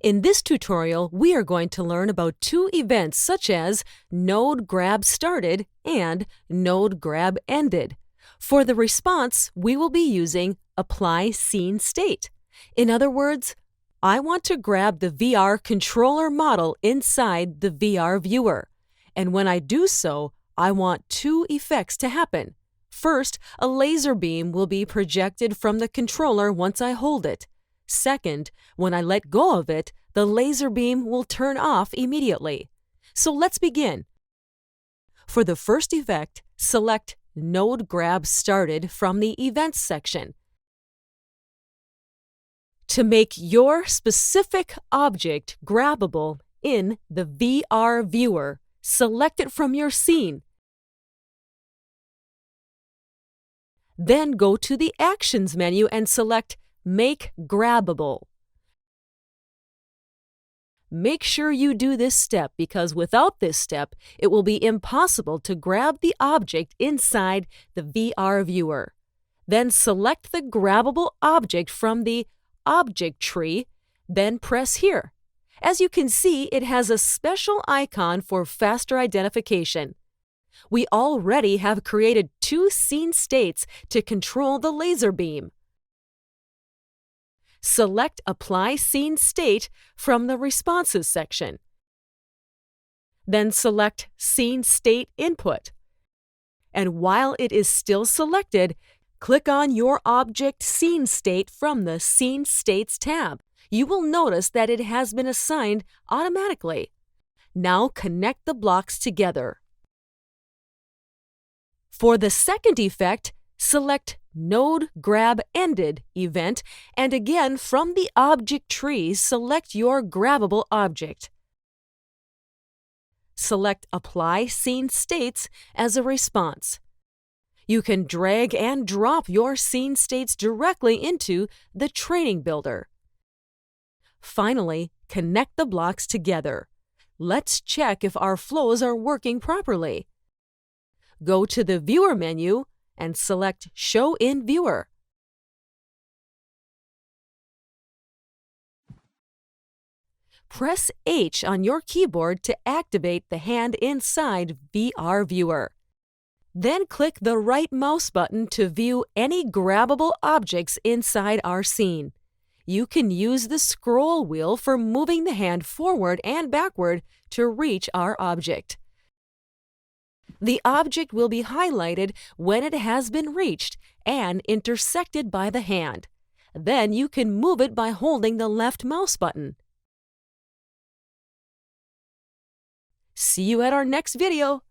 In this tutorial, we are going to learn about two events such as node grab started and node grab ended. For the response, we will be using apply scene state. In other words, I want to grab the VR controller model inside the VR viewer. And when I do so, I want two effects to happen. First, a laser beam will be projected from the controller once I hold it. Second, when I let go of it, the laser beam will turn off immediately. So let's begin. For the first effect, select Node Grab Started from the Events section. To make your specific object grabbable in the VR viewer, select it from your scene. Then go to the Actions menu and select Make Grabbable. Make sure you do this step because without this step, it will be impossible to grab the object inside the VR viewer. Then select the grabbable object from the Object tree, then press here. As you can see, it has a special icon for faster identification. We already have created two scene states to control the laser beam. Select Apply Scene State from the Responses section. Then select Scene State Input. And while it is still selected, click on your object scene state from the Scene States tab. You will notice that it has been assigned automatically. Now connect the blocks together. For the second effect, select Node Grab Ended event, and again from the Object tree, select your grabbable object. Select Apply Scene States as a response. You can drag and drop your scene states directly into the Training Builder. Finally, connect the blocks together. Let's check if our flows are working properly. Go to the Viewer menu and select Show in Viewer. Press H on your keyboard to activate the hand inside VR Viewer. Then click the right mouse button to view any grabbable objects inside our scene. You can use the scroll wheel for moving the hand forward and backward to reach our object. The object will be highlighted when it has been reached and intersected by the hand. Then you can move it by holding the left mouse button. See you at our next video.